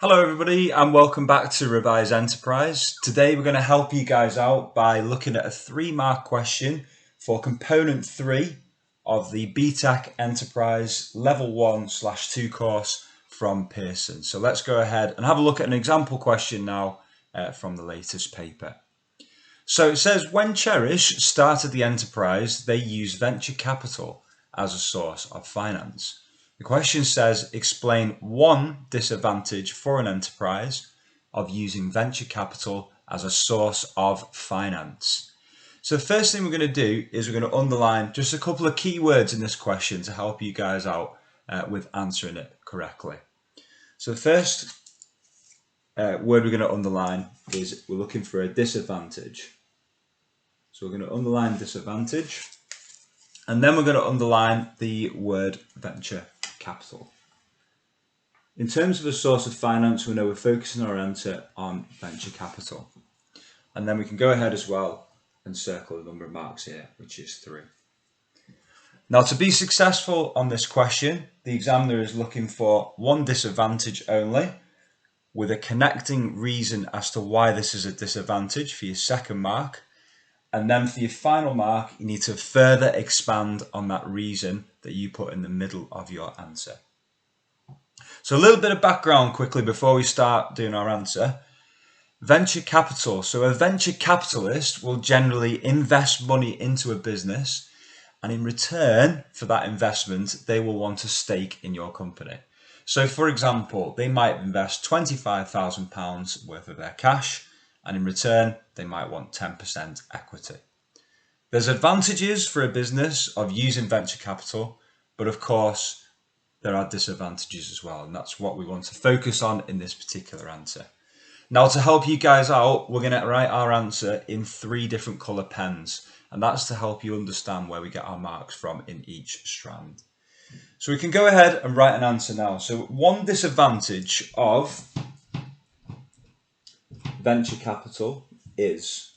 Hello everybody and welcome back to Revise Enterprise. Today we're going to help you guys out by looking at a 3-mark question for component 3 of the BTEC Enterprise Level 1/2 course from Pearson. So let's go ahead and have a look at an example question now from the latest paper. So it says, when Cherish started the enterprise, they used venture capital as a source of finance. The question says, explain one disadvantage for an enterprise of using venture capital as a source of finance. So the first thing we're going to do is we're going to underline just a couple of key words in this question to help you guys out with answering it correctly. So the first word we're going to underline is we're looking for a disadvantage. So we're going to underline disadvantage, and then we're going to underline the word venture capital. In terms of a source of finance, we know we're focusing our answer on venture capital. And then we can go ahead as well and circle the number of marks here, which is 3. Now, to be successful on this question, the examiner is looking for one disadvantage only, with a connecting reason as to why this is a disadvantage for your second mark. And then for your final mark, you need to further expand on that reason that you put in the middle of your answer. So a little bit of background quickly before we start doing our answer. Venture capital. So a venture capitalist will generally invest money into a business, and in return for that investment, they will want a stake in your company. So for example, they might invest £25,000 worth of their cash, and in return, they might want 10% equity. There's advantages for a business of using venture capital, but of course, there are disadvantages as well, and that's what we want to focus on in this particular answer. Now, to help you guys out, we're going to write our answer in 3 different colour pens, and that's to help you understand where we get our marks from in each strand. So we can go ahead and write an answer now. So one disadvantage of venture capital is.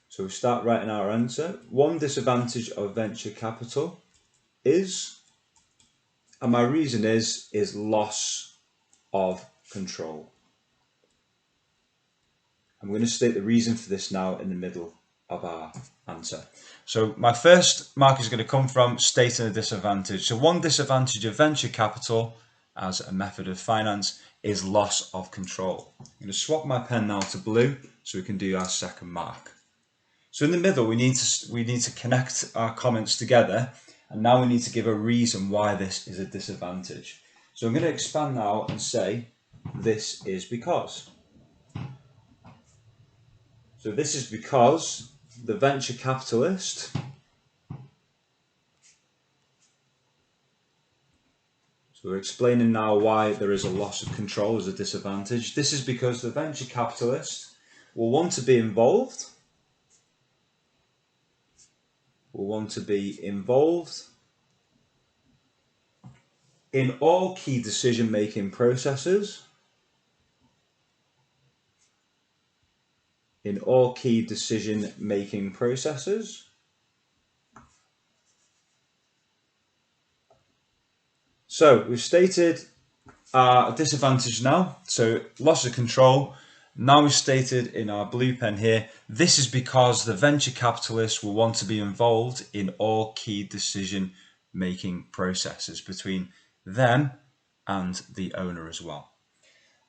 So we start writing our answer. One disadvantage of venture capital is, and my reason is loss of control. I'm going to state the reason for this now in the middle of our answer. So my first mark is going to come from stating a disadvantage. So one disadvantage of venture capital as a method of finance is loss of control. I'm going to swap my pen now to blue so we can do our second mark. So in the middle, we need to connect our comments together, and now we need to give a reason why this is a disadvantage. So I'm going to expand now and say this is because. So this is because the venture capitalist So we're explaining now why there is a loss of control as a disadvantage. This is because the venture capitalist will want to be involved. In all key decision-making processes. So we've stated our disadvantage now. So loss of control. Now we've stated in our blue pen here, this is because the venture capitalist will want to be involved in all key decision-making processes between them and the owner as well.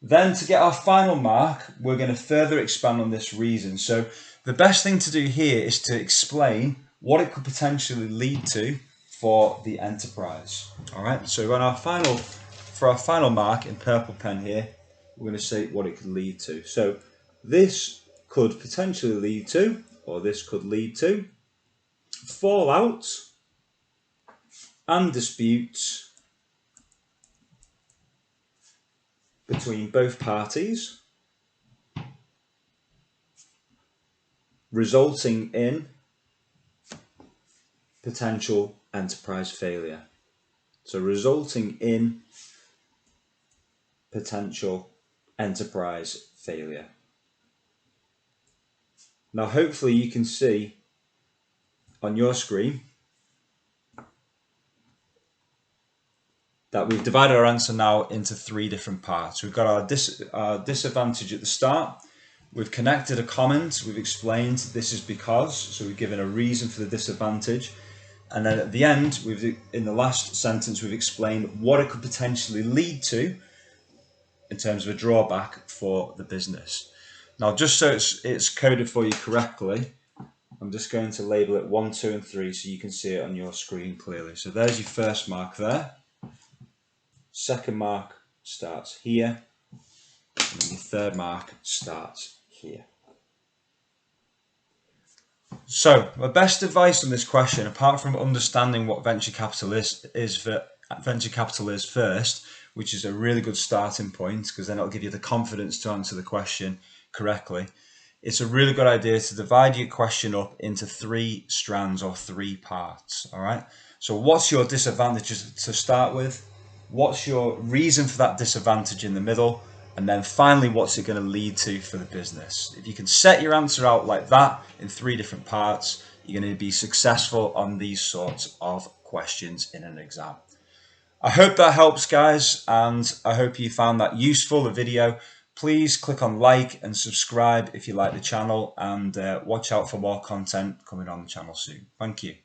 Then to get our final mark, we're going to further expand on this reason. So the best thing to do here is to explain what it could potentially lead to for the enterprise. All right, so for our final mark in purple pen here, we're going to say what it could lead to. So this could potentially lead to, or this could lead to, fallout and disputes between both parties, resulting in potential enterprise failure. So resulting in potential enterprise failure. Now hopefully you can see on your screen that we've divided our answer now into three different parts. We've got our disadvantage at the start. We've connected a comment. We've explained this is because, so we've given a reason for the disadvantage. And then at the end, in the last sentence, we've explained what it could potentially lead to in terms of a drawback for the business. Now, just so it's coded for you correctly, I'm just going to label it 1, 2, and 3 so you can see it on your screen clearly. So there's your first mark there. Second mark starts here. And then your third mark starts here. So, my best advice on this question, apart from understanding what venture capital is first, which is a really good starting point because then it'll give you the confidence to answer the question correctly. It's a really good idea to divide your question up into 3 strands or 3 parts. All right. So, what's your disadvantages to start with? What's your reason for that disadvantage in the middle? And then finally, what's it going to lead to for the business? If you can set your answer out like that in 3 different parts, you're going to be successful on these sorts of questions in an exam. I hope that helps, guys, and I hope you found that useful, the video. Please click on like and subscribe if you like the channel, and watch out for more content coming on the channel soon. Thank you.